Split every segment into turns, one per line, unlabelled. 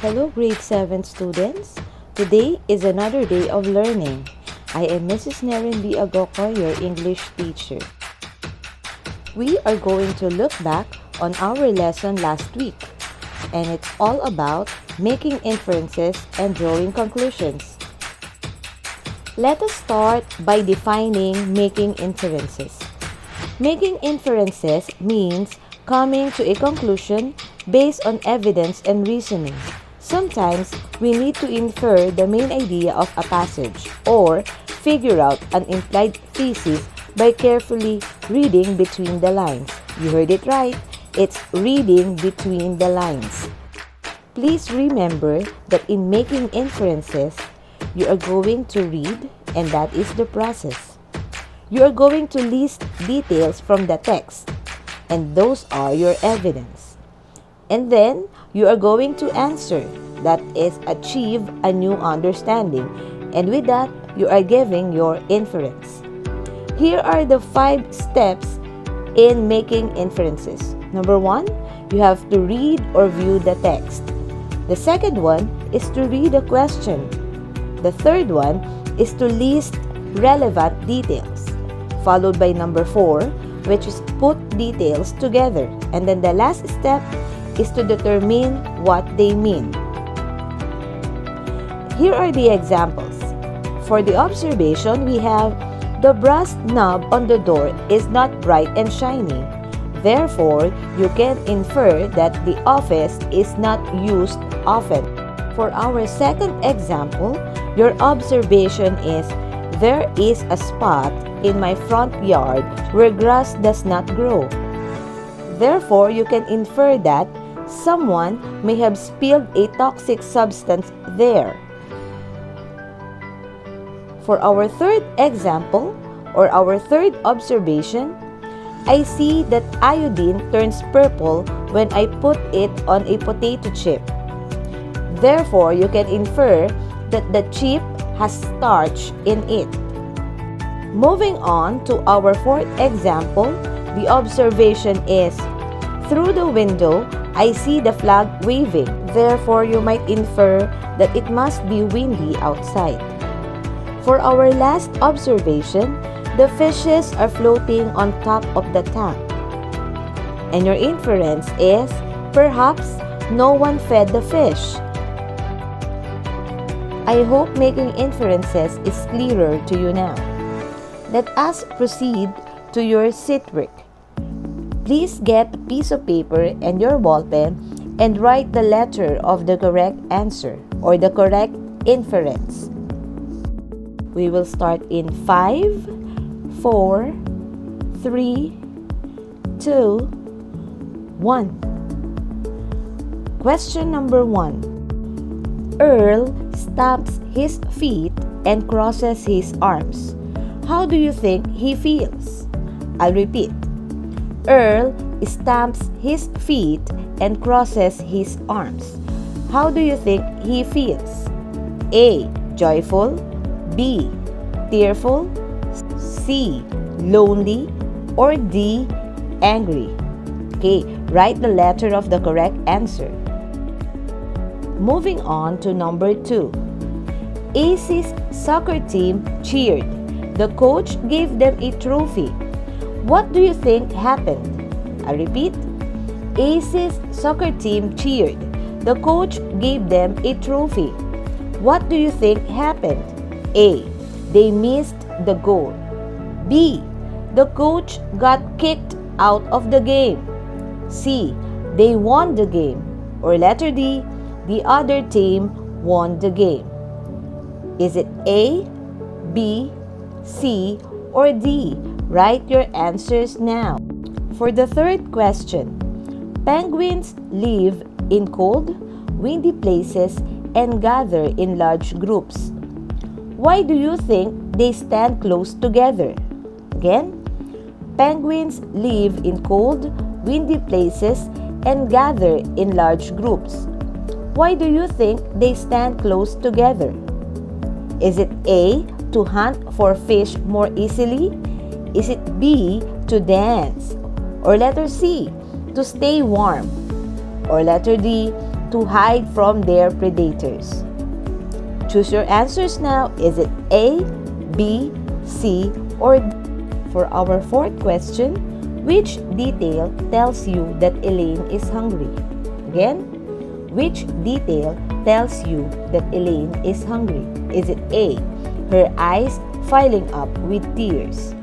Hello grade 7 students. Today is another day of learning. I am Mrs. Nerin B. Agoko, your English teacher. We are going to look back on our lesson last week, and it's all about making inferences and drawing conclusions. Let us start by defining making inferences. Making inferences means coming to a conclusion based on evidence and reasoning. Sometimes we need to infer the main idea of a passage or figure out an implied thesis by carefully reading between the lines. You heard it right. It's reading between the lines. Please remember that in making inferences, you are going to read, and that is the process. You are going to list details from the text, and those are your evidence. And then you are going to answer, that is, achieve a new understanding, and with that, you are giving your inference. Here are the 5 steps in making inferences. Number 1, you have to read or view the text. The second one is to read a question. The third one is to list relevant details, followed by number 4, which is put details together. And then the last step is to determine what they mean. Here are the examples. For the observation, we have the brass knob on the door is not bright and shiny. Therefore, you can infer that the office is not used often. For our second example, your observation is there is a spot in my front yard where grass does not grow. Therefore, you can infer that someone may have spilled a toxic substance there. For our third example, or our third observation, I see that iodine turns purple when I put it on a potato chip. Therefore, you can infer that the chip has starch in it. Moving on to our fourth example, the observation is, through the window, I see the flag waving. Therefore, you might infer that it must be windy outside. For our last observation, the fishes are floating on top of the tank. And your inference is, perhaps no one fed the fish. I hope making inferences is clearer to you now. Let us proceed to your sit work. Please get a piece of paper and your ball pen and write the letter of the correct answer or the correct inference. We will start in 5, 4, 3, 2, 1. Question number 1. Earl stamps his feet and crosses his arms. How do you think he feels? I'll repeat. Earl stamps his feet and crosses his arms. How do you think he feels? A. Joyful. B. Tearful. C. Lonely. Or D. Angry. Okay, write the letter of the correct answer. Moving on to number 2. Ace's soccer team cheered. The coach gave them a trophy. What do you think happened? I repeat. Ace's soccer team cheered. The coach gave them a trophy. What do you think happened? A. They missed the goal. B. The coach got kicked out of the game. C. They won the game. Or letter D. The other team won the game. Is it A, B, C, or D? Write your answers now. For the third question, penguins live in cold, windy places and gather in large groups. Why do you think they stand close together? Again, penguins live in cold, windy places and gather in large groups. Why do you think they stand close together? Is it A, to hunt for fish more easily? Is it B, to dance? Or letter C, to stay warm? Or letter D, to hide from their predators? Choose your answers now. Is it A, B, C, or D? For our fourth question, which detail tells you that Elaine is hungry? Again, which detail tells you that Elaine is hungry? Is it A, her eyes filling up with tears?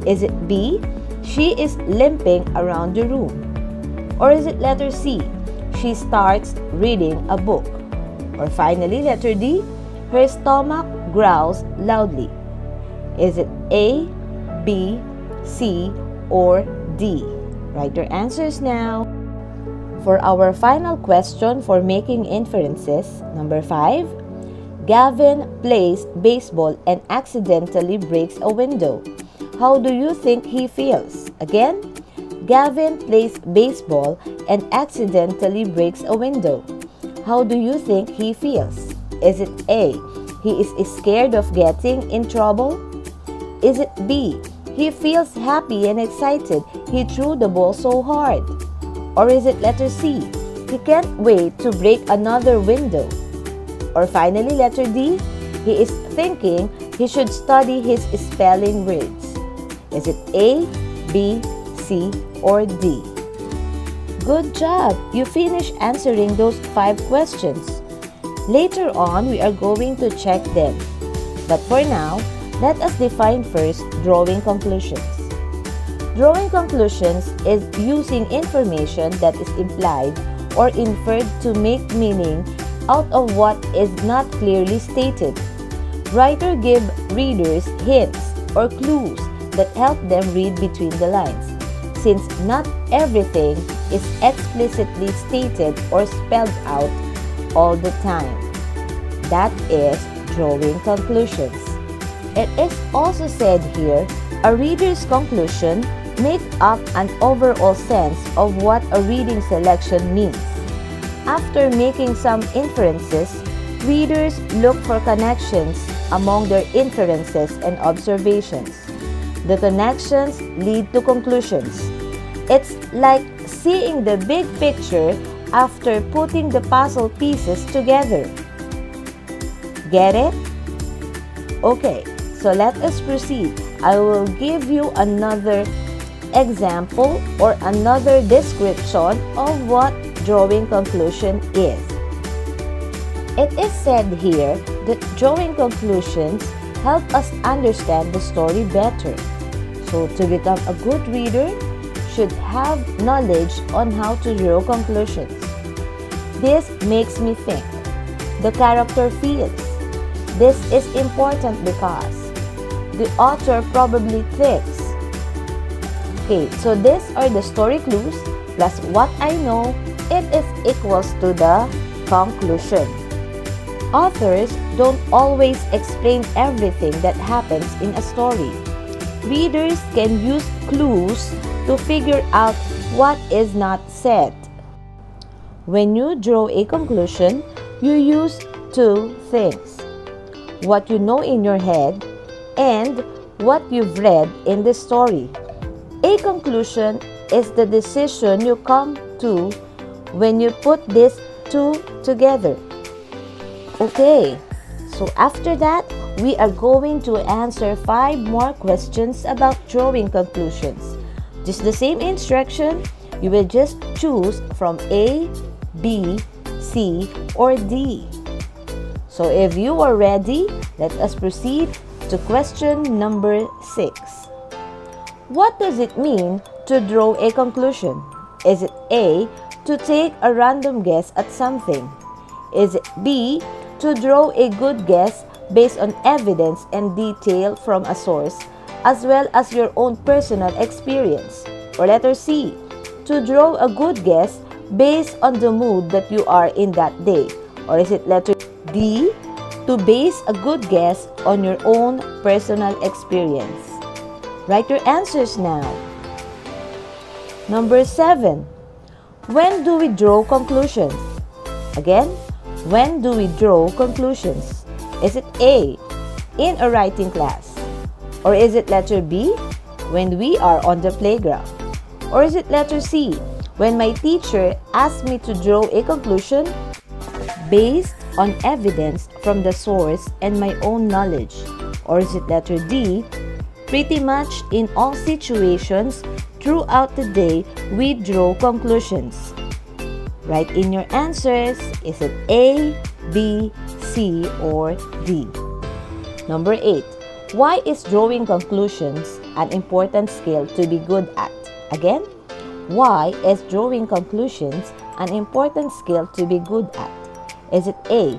Is it B, she is limping around the room? Or is it letter C, she starts reading a book? Or finally, letter D, her stomach growls loudly. Is it A, B, C, or D? Write your answers now. For our final question for making inferences, number 5, Gavin plays baseball and accidentally breaks a window. How do you think he feels? Again, Gavin plays baseball and accidentally breaks a window. How do you think he feels? Is it A, he is scared of getting in trouble? Is it B, he feels happy and excited, he threw the ball so hard? Or is it letter C, he can't wait to break another window? Or finally, letter D, he is thinking he should study his spelling words. Is it A, B, C, or D? Good job! You finished answering those 5 questions. Later on, we are going to check them. But for now, let us define first drawing conclusions. Drawing conclusions is using information that is implied or inferred to make meaning out of what is not clearly stated. Writers give readers hints or clues that help them read between the lines, since not everything is explicitly stated or spelled out all the time. That is drawing conclusions. It is also said here, a reader's conclusion make up an overall sense of what a reading selection means. After making some inferences, readers look for connections among their inferences and observations. The connections lead to conclusions. It's like seeing the big picture after putting the puzzle pieces together. Get it? Okay, so let us proceed. I will give you another example or another description of what drawing conclusion is. It is said here that drawing conclusions help us understand the story better. So to become a good reader, should have knowledge on how to draw conclusions. This makes me think. The character feels. This is important because the author probably thinks. Okay, so these are the story clues plus what I know. It is equals to the conclusion. Authors don't always explain everything that happens in a story. Readers can use clues to figure out what is not said. When you draw a conclusion, you use 2 things: what you know in your head and what you've read in the story. A conclusion is the decision you come to when you put these 2 together. Okay, so after that, we are going to answer 5 more questions about drawing conclusions. Just the same instruction, you will just choose from A, B, C, or D. So if you are ready, let us proceed to question number 6. What does it mean to draw a conclusion? Is it A, to take a random guess at something? Is it B, to draw a good guess based on evidence and detail from a source, as well as your own personal experience? Or letter C, to draw a good guess based on the mood that you are in that day? Or is it letter D, to base a good guess on your own personal experience? Write your answers now. Number 7. When do we draw conclusions? Again, when do we draw conclusions? Is it A, in a writing class? Or is it letter B, when we are on the playground? Or is it letter C, when my teacher asked me to draw a conclusion based on evidence from the source and my own knowledge? Or is it letter D? Pretty much in all situations throughout the day, we draw conclusions. Write in your answers. Is it A, B, C, or D? Number 8. Why is drawing conclusions an important skill to be good at? Again, why is drawing conclusions an important skill to be good at? Is it A?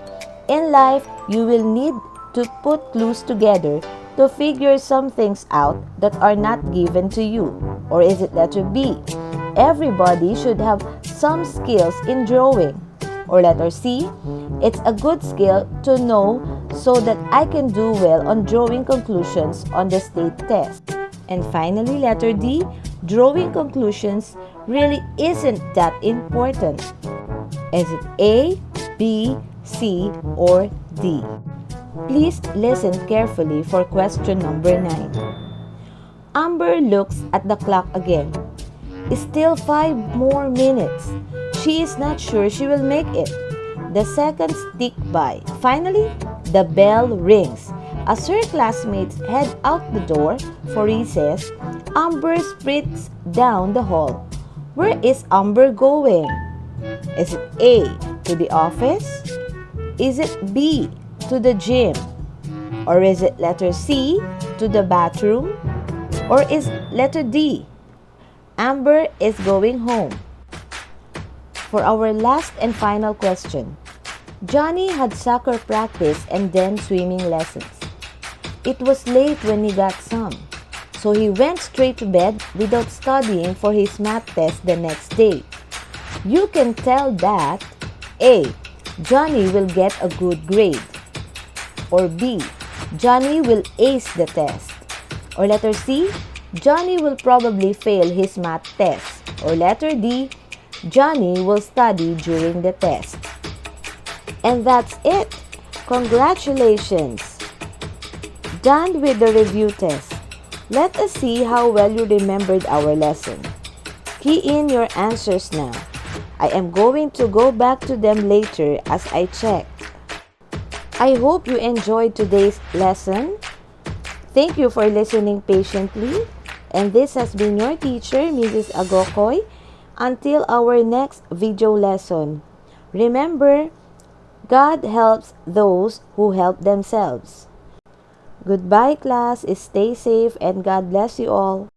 In life, you will need to put clues together to figure some things out that are not given to you. Or is it letter B? Everybody should have some skills in drawing. Or letter C? It's a good skill to know so that I can do well on drawing conclusions on the state test. And finally, letter D, drawing conclusions really isn't that important. Is it A, B, C, or D? Please listen carefully for question number 9. Amber looks at the clock again. Still 5 more minutes. She is not sure she will make it. The seconds tick by. Finally, the bell rings. As her classmates head out the door for recess, Amber sprints down the hall. Where is Amber going? Is it A, to the office? Is it B, to the gym? Or is it letter C, to the bathroom? Or is letter D? Amber is going home. For our last and final question, Johnny had soccer practice and then swimming lessons. It was late when he got some, so he went straight to bed without studying for his math test the next day. You can tell that A, Johnny will get a good grade. Or B, Johnny will ace the test. Or letter C, Johnny will probably fail his math test. Or letter D, Johnny will study during the test. And that's it. Congratulations! Done with the review test. Let us see how well you remembered our lesson. Key in your answers now. I am going to go back to them later as I check. I hope you enjoyed today's lesson. Thank you for listening patiently. And this has been your teacher, Mrs. Agokoy. Until our next video lesson. Remember, God helps those who help themselves. Goodbye, class. Stay safe and God bless you all.